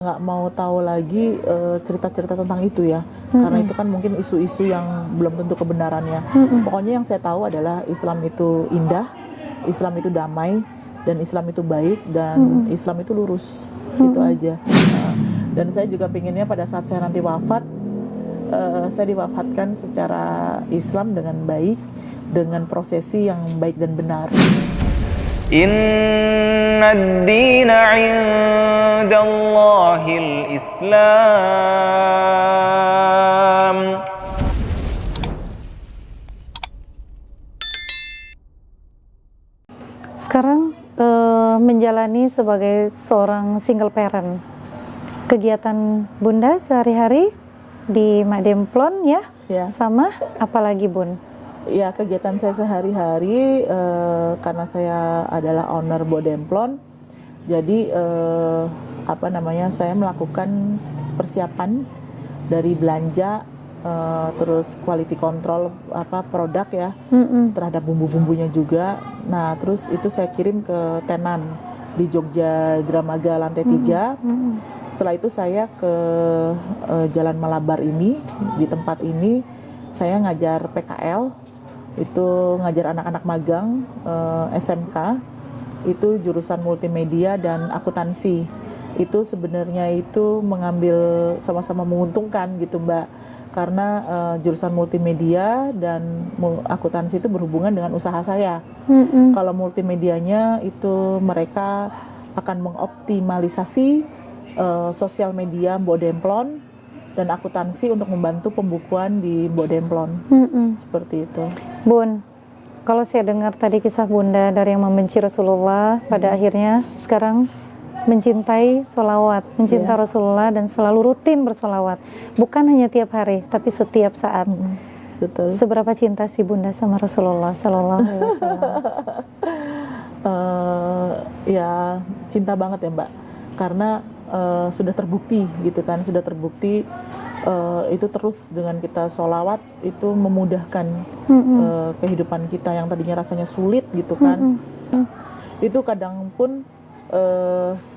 nggak mau tahu lagi cerita-cerita tentang itu ya, karena itu kan mungkin isu-isu yang belum tentu kebenarannya. Pokoknya yang saya tahu adalah Islam itu indah, Islam itu damai, dan Islam itu baik, dan Islam itu lurus, gitu aja. Dan saya juga pinginnya pada saat saya nanti wafat, saya diwafatkan secara Islam dengan baik, dengan prosesi yang baik dan benar. Inna ad-dina 'indallahil Islam. Sekarang menjalani sebagai seorang single parent, kegiatan Bunda sehari-hari di Mak Demplon ya, sama apalagi Bun? Ya, kegiatan saya sehari-hari karena saya adalah owner Bodemplon, jadi saya melakukan persiapan dari belanja, terus quality control produk ya, terhadap bumbu-bumbunya juga. Nah, terus itu saya kirim ke tenan di Jogja Dramaga lantai 3. Setelah itu saya ke Jalan Malabar ini, di tempat ini saya ngajar PKL. Itu ngajar anak-anak magang SMK, itu jurusan multimedia dan akuntansi. Itu sebenarnya itu mengambil sama-sama menguntungkan gitu Mbak, karena jurusan multimedia dan akuntansi itu berhubungan dengan usaha saya. Kalau multimedianya itu mereka akan mengoptimalisasi sosial media Bodemplon, dan akuntansi untuk membantu pembukuan di Bodemplon. Seperti itu. Bun, kalau saya dengar tadi kisah Bunda dari yang membenci Rasulullah, pada akhirnya sekarang mencintai sholawat, mencintai Rasulullah dan selalu rutin bersolawat. Bukan hanya tiap hari, tapi setiap saat. Betul. Seberapa cinta si Bunda sama Rasulullah Sallallahu Alaihi Wasallam? Ya cinta banget ya Mbak, karena sudah terbukti gitu kan, sudah terbukti itu terus dengan kita sholawat itu memudahkan kehidupan kita yang tadinya rasanya sulit gitu kan. Itu kadang pun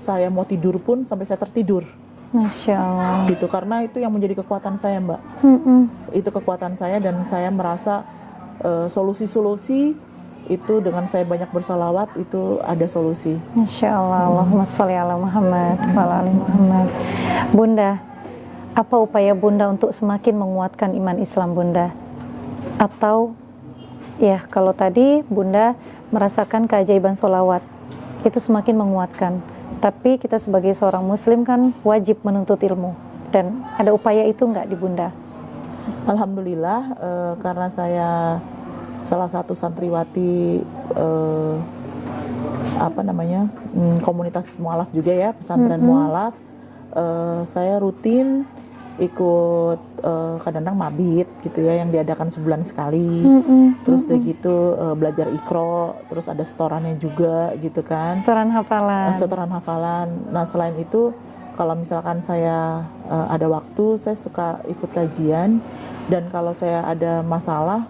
saya mau tidur pun sampai saya tertidur. Masya Allah. Gitu, karena itu yang menjadi kekuatan saya Mbak. Itu kekuatan saya, dan saya merasa solusi-solusi itu dengan saya banyak bersolawat itu ada solusi. Masya Allah. Allahumma sholli ala Muhammad wa ala ali Muhammad. Bunda, apa upaya Bunda untuk semakin menguatkan iman Islam Bunda? Atau ya kalau tadi Bunda merasakan keajaiban solawat, itu semakin menguatkan. Tapi kita sebagai seorang muslim kan wajib menuntut ilmu. Dan ada upaya itu enggak di Bunda? Alhamdulillah, karena saya salah satu santriwati komunitas mualaf juga ya, pesantren mualaf. Saya rutin ikut kadang-kadang mabit gitu ya, yang diadakan sebulan sekali. Terus udah gitu belajar Iqra, terus ada setorannya juga gitu kan. Setoran hafalan. Setoran hafalan. Nah, selain itu kalau misalkan saya ada waktu, saya suka ikut kajian, dan kalau saya ada masalah,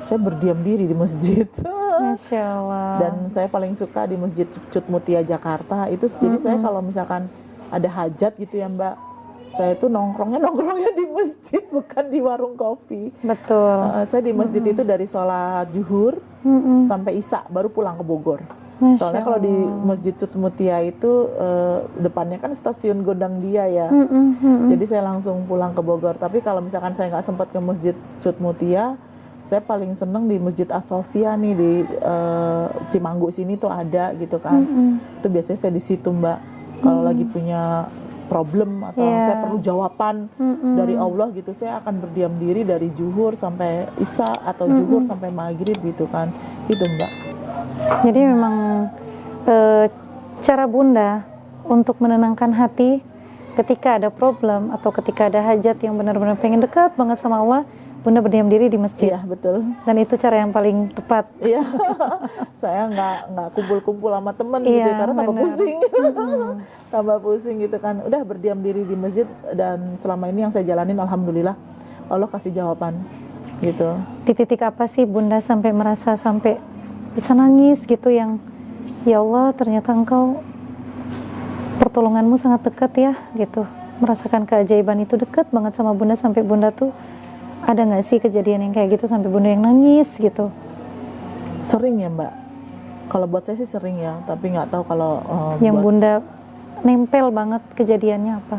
saya berdiam diri di masjid. Masya Allah. Dan saya paling suka di Masjid Cut Mutia Jakarta itu. Jadi saya kalau misalkan ada hajat gitu ya Mbak, saya itu nongkrongnya di masjid, bukan di warung kopi. Betul. Saya di masjid itu dari sholat zuhur sampai isya, baru pulang ke Bogor. Masya Soalnya kalau di Allah. Masjid Cut Mutia itu depannya kan stasiun Gondang Dia ya. Jadi saya langsung pulang ke Bogor. Tapi kalau misalkan saya nggak sempat ke Masjid Cut Mutia, saya paling seneng di Masjid As-Sofia nih di Cimanggu sini tuh ada gitu kan. Itu biasanya saya di situ Mbak. Kalau lagi punya problem atau saya perlu jawaban dari Allah gitu, saya akan berdiam diri dari zuhur sampai isya atau zuhur sampai maghrib gitu kan. Itu Mbak. Jadi memang cara Bunda untuk menenangkan hati ketika ada problem atau ketika ada hajat yang benar-benar pengen dekat banget sama Allah, Bunda berdiam diri di masjid. Iya, betul. Dan itu cara yang paling tepat. Iya. Saya nggak kumpul-kumpul sama temen gitu karena tambah pusing. Tambah pusing gitu kan. Udah berdiam diri di masjid, dan selama ini yang saya jalanin alhamdulillah Allah kasih jawaban gitu. Di titik apa sih Bunda sampai merasa sampai bisa nangis gitu, yang ya Allah ternyata Engkau pertolonganmu sangat dekat ya gitu, merasakan keajaiban itu dekat banget sama Bunda, sampai Bunda tuh ada nggak sih kejadian yang kayak gitu sampai Bunda yang nangis gitu? Sering ya Mbak, kalau buat saya sih sering ya, tapi nggak tahu kalau Yang buat Bunda nempel banget kejadiannya apa?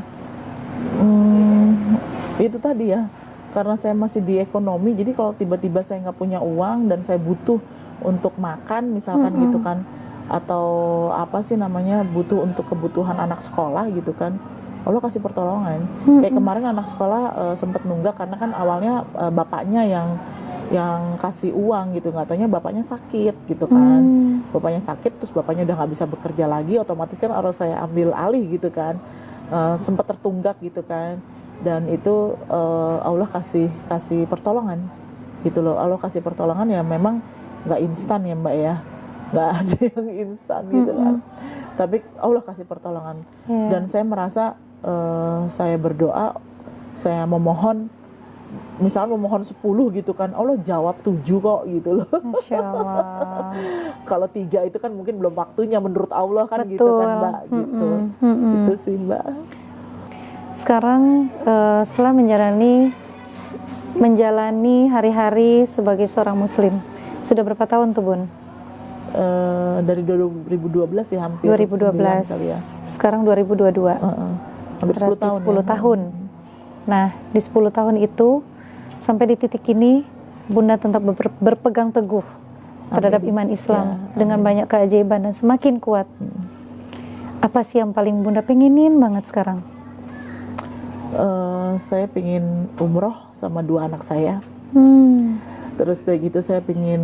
itu tadi ya, karena saya masih di ekonomi, jadi kalau tiba-tiba saya nggak punya uang dan saya butuh untuk makan misalkan gitu kan, atau apa sih namanya, butuh untuk kebutuhan anak sekolah gitu kan, Allah kasih pertolongan. Kayak kemarin anak sekolah sempat nunggak karena kan awalnya bapaknya yang kasih uang gitu, nggak taunya bapaknya sakit gitu kan. Bapaknya sakit, terus bapaknya udah nggak bisa bekerja lagi, otomatis kan harus saya ambil alih gitu kan. Sempat tertunggak gitu kan, dan itu Allah kasih pertolongan gitu loh. Allah kasih pertolongan ya, memang nggak instan ya Mbak ya, nggak ada yang instan gitu kan, tapi Allah kasih pertolongan. Dan saya merasa saya berdoa, saya memohon, misalnya memohon 10 gitu kan, Allah jawab 7 kok gitu loh. Masya Allah. Kalau 3 itu kan mungkin belum waktunya menurut Allah kan. Betul. Gitu kan Mbak gitu. Itu sih Mbak. Sekarang setelah menjalani hari-hari sebagai seorang muslim, sudah berapa tahun tuh Bun? Dari 2012 ya, hampir 2012 kali ya. Sekarang 2022. Hampir 10 tahun 10 ya. tahun. Nah, di 10 tahun itu sampai di titik ini Bunda tetap berpegang teguh terhadap iman Islam dengan banyak keajaiban dan semakin kuat. Apa sih yang paling Bunda pengenin banget sekarang? Saya pengen umroh sama 2 anak saya. Terus kayak gitu saya pengen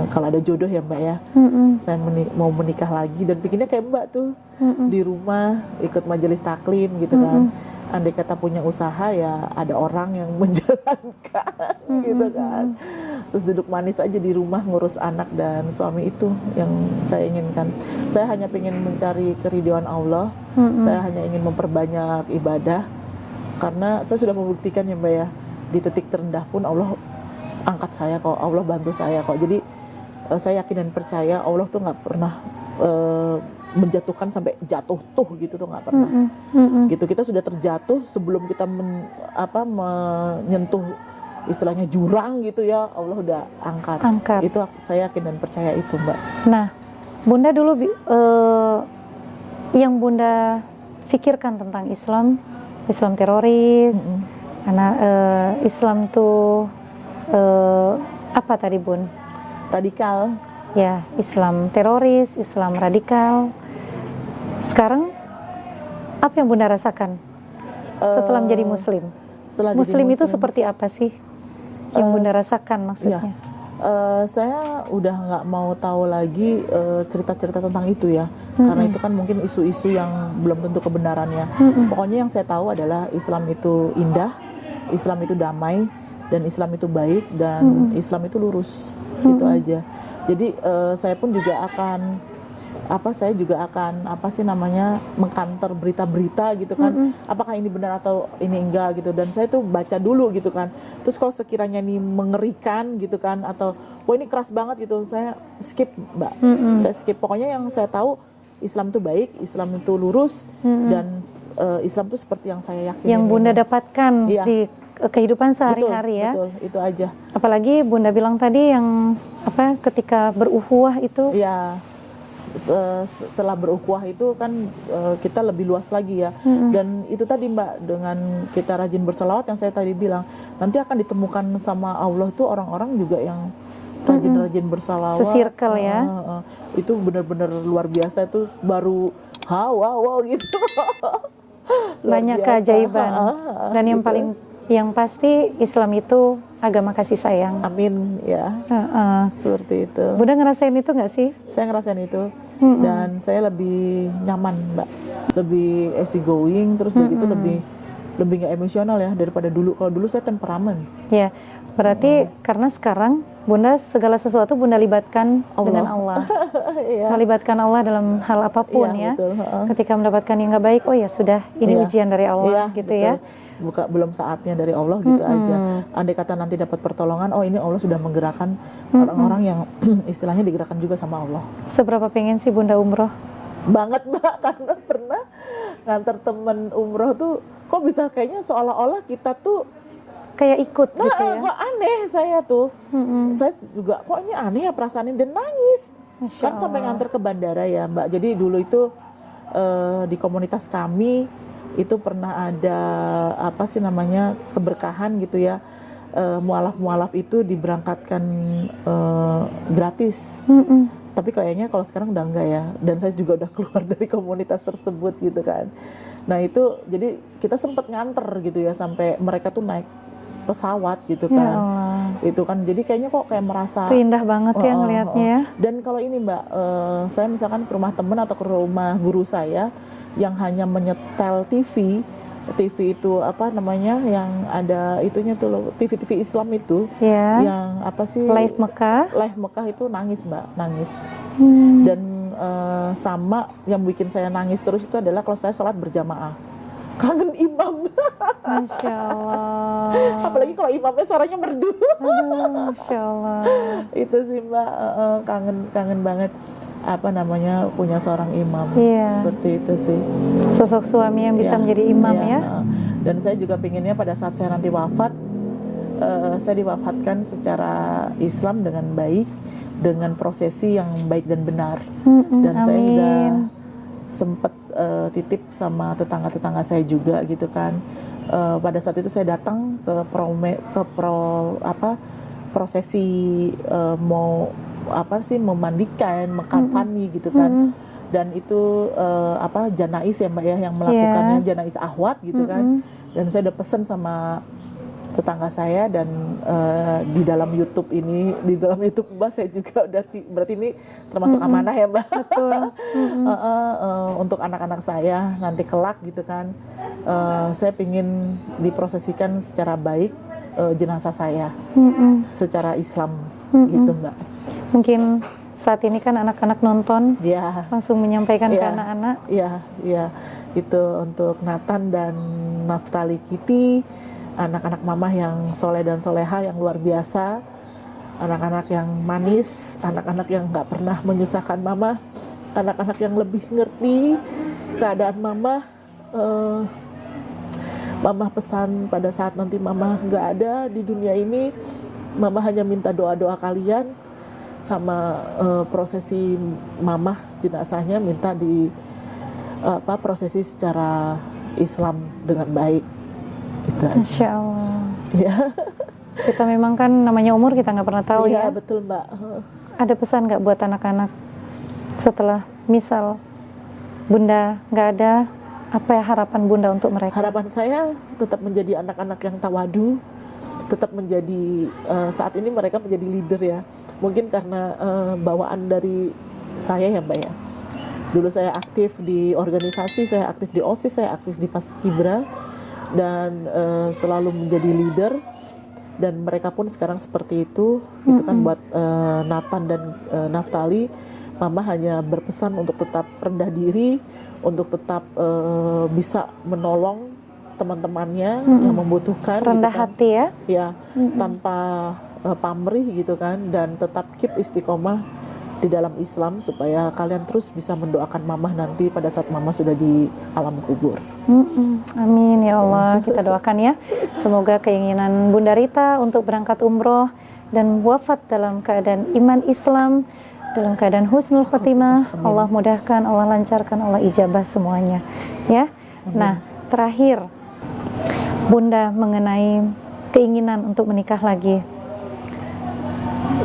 kalau ada jodoh ya Mbak ya, saya mau menikah lagi, dan pengennya kayak Mbak tuh di rumah ikut majelis taklim gitu kan. Andai kata punya usaha ya ada orang yang menjalankan gitu kan. Terus duduk manis aja di rumah ngurus anak dan suami, itu yang saya inginkan. Saya hanya pengen mencari keridhaan Allah. Saya hanya ingin memperbanyak ibadah, karena saya sudah membuktikan ya Mbak ya, di titik terendah pun Allah angkat saya kok, Allah bantu saya kok. Jadi saya yakin dan percaya Allah tuh nggak pernah menjatuhkan sampai jatuh tuh gitu tuh, nggak pernah. Gitu, kita sudah terjatuh sebelum kita menyentuh istilahnya jurang gitu ya, Allah udah angkat. Itu saya yakin dan percaya itu Mbak. Nah, Bunda dulu yang Bunda pikirkan tentang Islam teroris, karena Islam tuh apa tadi Bun? Radikal. Ya, Islam teroris, Islam radikal. Sekarang apa yang Bunda rasakan setelah menjadi Muslim? Muslim itu seperti apa sih yang Bunda rasakan maksudnya? Iya. Saya udah nggak mau tahu lagi cerita-cerita tentang itu ya, karena itu kan mungkin isu-isu yang belum tentu kebenarannya. Pokoknya yang saya tahu adalah Islam itu indah, Islam itu damai, dan Islam itu baik, dan Islam itu lurus. Itu aja. Jadi saya pun juga akan mengkanter berita-berita gitu kan, apakah ini benar atau ini enggak gitu, dan saya tuh baca dulu gitu kan. Terus kalau sekiranya ini mengerikan gitu kan, atau wah ini keras banget gitu, saya skip Mbak. Saya skip. Pokoknya yang saya tahu Islam itu baik, Islam itu lurus, dan Islam itu seperti yang saya yakini. Yang Bunda dapatkan di kehidupan sehari-hari ya. Betul, itu aja. Apalagi Bunda bilang tadi yang ketika beruhuwah itu. Iya. Setelah berukhuwah itu kan kita lebih luas lagi ya. Dan itu tadi Mbak, dengan kita rajin berselawat yang saya tadi bilang, nanti akan ditemukan sama Allah tuh orang-orang juga yang rajin-rajin berselawat. Se-circle ya. Itu benar-benar luar biasa, itu baru wow gitu. Banyak keajaiban. Dan yang paling pasti Islam itu agama kasih sayang. Amin ya. Seperti itu. Bunda ngerasain itu nggak sih? Saya ngerasain itu. Dan saya lebih nyaman Mbak, lebih easy going, terus begitu lebih nggak emosional ya daripada dulu. Kalau dulu saya temperamen. Ya, berarti karena sekarang Bunda segala sesuatu Bunda libatkan dengan Allah. Melibatkan Allah dalam hal apapun ya. Betul. Ketika mendapatkan yang nggak baik, oh ya sudah, ini ujian dari Allah gitu betul. Ya. Belum saatnya dari Allah gitu aja. Andai kata nanti dapat pertolongan, oh ini Allah sudah menggerakkan orang-orang yang istilahnya digerakkan juga sama Allah. Seberapa pengen sih Bunda umroh? banget Mbak, karena pernah nganter temen umroh tuh kok bisa kayaknya seolah-olah kita tuh Kayak ikut gitu ya. kok aneh saya tuh. Mm-mm. Saya juga kok ini aneh ya perasaannya, dan nangis. Masya Kan sampai Allah. nganter ke bandara ya Mbak. Jadi dulu itu di komunitas kami itu pernah ada apa sih namanya keberkahan gitu ya. Mualaf-mualaf itu diberangkatkan gratis. Mm-mm. Tapi kayaknya kalau sekarang udah enggak ya. Dan saya juga udah keluar dari komunitas tersebut gitu kan. Nah itu jadi kita sempat nganter gitu ya sampai mereka tuh naik pesawat gitu Ya kan. Allah. Itu kan jadi kayaknya kok kayak merasa Itu indah banget ya ngelihatnya ya. Dan kalau ini Mbak, saya misalkan ke rumah teman atau ke rumah guru saya yang hanya menyetel TV itu apa namanya yang ada itunya tuh loh, TV Islam itu Ya. yang apa sih Live Mekah. Live Mekah itu nangis Mbak, nangis. Hmm. Dan sama yang bikin saya nangis terus itu adalah kalau saya sholat berjamaah, kangen imam. Masya Allah. Apalagi kalau imamnya suaranya merdu. Aduh, Masya Allah. Itu sih Mbak, kangen banget apa namanya punya seorang imam. Iya. Seperti itu sih. Sosok suami yang bisa Ya, menjadi imam ya. Dan saya juga pinginnya pada saat saya nanti wafat, saya diwafatkan secara Islam dengan baik, dengan prosesi yang baik dan benar. Dan saya sudah Amin. sempat titip sama tetangga-tetangga saya juga gitu kan. Pada saat itu saya datang ke prosesi mau apa sih memandikan, mengkafani gitu kan. Dan itu janais ya Mbak ya yang melakukannya, janais ahwat gitu kan. Dan saya udah pesen sama tetangga saya dan di dalam YouTube Mbak saya juga udah berarti ini termasuk amanah ya Mbak. Betul. Untuk anak-anak saya nanti kelak gitu kan, saya pingin diprosesikan secara baik jenazah saya secara Islam gitu Mbak. Mungkin saat ini kan anak-anak nonton Ya, langsung menyampaikan ke Iya. anak-anak. ya itu untuk Nathan dan Naftali Kitty, anak-anak mama yang soleh dan soleha yang luar biasa, anak-anak yang manis, anak-anak yang nggak pernah menyusahkan mama, anak-anak yang lebih ngerti keadaan mama. Mama pesan pada saat nanti mama nggak ada di dunia ini, mama hanya minta doa-doa kalian sama prosesi mama jenazahnya minta di prosesi secara Islam dengan baik. Gitu aja. Masya Allah. Ya, Kita memang kan namanya umur kita nggak pernah tahu iya ya. betul Mbak. Ada pesan nggak buat anak-anak setelah misal Bunda nggak ada, apa ya harapan Bunda untuk mereka? Harapan saya tetap menjadi anak-anak yang tawadu, tetap menjadi saat ini mereka menjadi leader ya. Mungkin karena bawaan dari saya ya Mbak ya. Dulu saya aktif di organisasi, saya aktif di OSIS, saya aktif di Paskibra dan selalu menjadi leader. Dan mereka pun sekarang seperti itu. Itu kan buat Nathan dan Naftali, Mama hanya berpesan untuk tetap rendah diri, untuk tetap bisa menolong teman-temannya yang membutuhkan. Rendah gitu kan. hati ya. Ya, tanpa pamrih gitu kan, dan tetap keep istiqomah di dalam Islam supaya kalian terus bisa mendoakan Mama nanti pada saat Mama sudah di alam kubur. Amin ya Allah, kita doakan ya. Semoga keinginan Bunda Rita untuk berangkat umroh dan wafat dalam keadaan iman Islam, dalam keadaan husnul khotimah, Allah mudahkan, Allah lancarkan, Allah ijabah semuanya. Ya. Nah, terakhir Bunda mengenai keinginan untuk menikah lagi.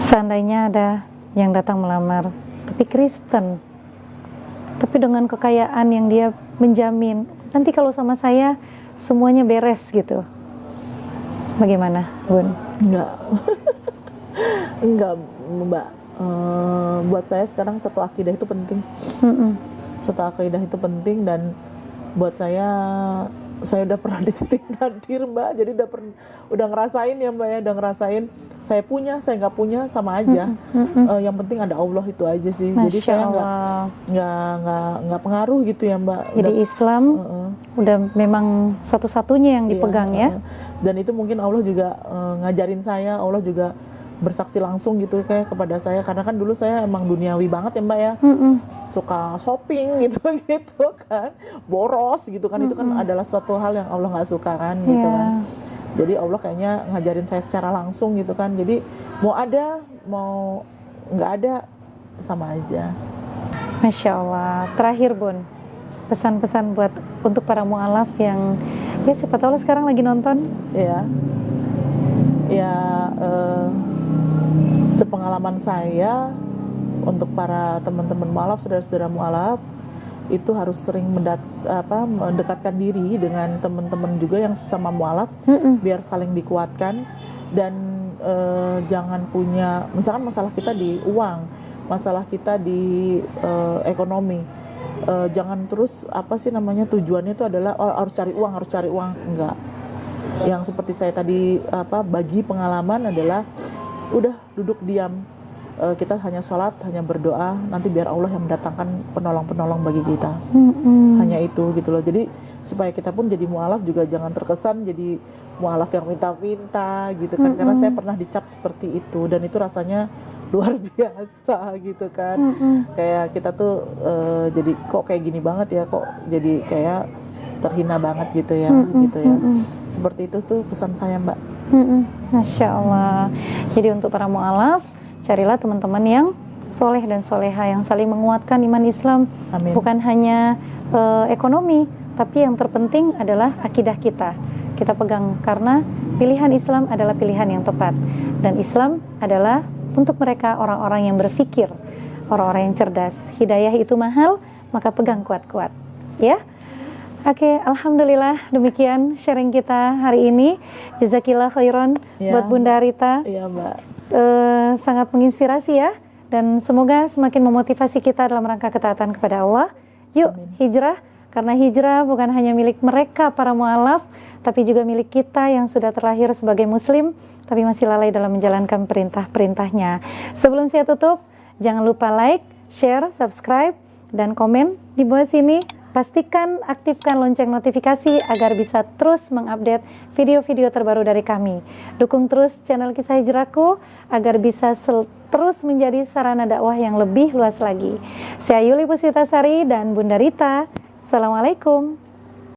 Seandainya ada yang datang melamar, tapi Kristen, tapi dengan kekayaan yang dia menjamin, nanti kalau sama saya semuanya beres gitu. Bagaimana, Bun? Enggak Mbak. Buat saya sekarang satu akidah itu penting. Satu akidah itu penting, dan buat saya udah pernah di titik nadir Mbak. Jadi udah ngerasain ya Mbak ya, udah ngerasain saya punya, saya nggak punya sama aja. Yang penting ada Allah itu aja sih. Masya Jadi saya Allah. nggak pengaruh gitu ya Mbak. Jadi Islam udah memang satu-satunya yang dipegang ya. Dan itu mungkin Allah juga ngajarin saya, Allah juga bersaksi langsung gitu kayak kepada saya, karena kan dulu saya emang duniawi banget ya Mbak ya, suka shopping gitu gitu kan, boros gitu kan, itu kan adalah suatu hal yang Allah nggak suka kan gitu kan. Jadi Allah kayaknya ngajarin saya secara langsung gitu kan, jadi mau ada mau nggak ada sama aja. Masya Allah. Terakhir Bun, pesan-pesan buat untuk para mu'alaf yang ya siapa tahu sekarang lagi nonton. Ya, sepengalaman saya untuk para teman-teman mu'alaf, saudara-saudara mu'alaf, itu harus sering mendekatkan diri dengan teman-teman juga yang sesama mu'alaf, biar saling dikuatkan. Dan jangan punya, misalkan masalah kita di uang, masalah kita di ekonomi, jangan terus tujuannya itu adalah harus cari uang, enggak. Yang seperti saya tadi bagi pengalaman adalah udah duduk diam, kita hanya sholat, hanya berdoa, nanti biar Allah yang mendatangkan penolong-penolong bagi kita. Hanya itu gitu loh. Jadi supaya kita pun jadi mu'alaf juga jangan terkesan jadi mu'alaf yang minta-minta gitu kan, karena saya pernah dicap seperti itu dan itu rasanya luar biasa gitu kan. Kayak kita tuh jadi kok kayak gini banget ya, kok jadi kayak terhina banget gitu ya, gitu ya. Seperti itu tuh pesan saya Mbak. Masya Allah. Jadi untuk para mu'alaf, carilah teman-teman yang soleh dan soleha, yang saling menguatkan iman Islam. Amin. Bukan hanya ekonomi, tapi yang terpenting adalah akidah kita. Kita pegang, karena pilihan Islam adalah pilihan yang tepat. Dan Islam adalah untuk mereka orang-orang yang berpikir, orang-orang yang cerdas. Hidayah itu mahal, maka pegang kuat-kuat. Ya. Oke, alhamdulillah demikian sharing kita hari ini. Jazakillah khairan buat Bunda Rita. Iya Mbak. Sangat menginspirasi ya, dan semoga semakin memotivasi kita dalam rangka ketaatan kepada Allah. Yuk hijrah, karena hijrah bukan hanya milik mereka para mu'alaf, tapi juga milik kita yang sudah terlahir sebagai muslim, tapi masih lalai dalam menjalankan perintah-perintahnya. Sebelum saya tutup, jangan lupa like, share, subscribe, dan komen di bawah sini. Pastikan aktifkan lonceng notifikasi agar bisa terus mengupdate video-video terbaru dari kami. Dukung terus channel Kisah Hijrahku agar bisa terus menjadi sarana dakwah yang lebih luas lagi. Saya Yuli Puspitasari dan Bunda Rita. Assalamualaikum.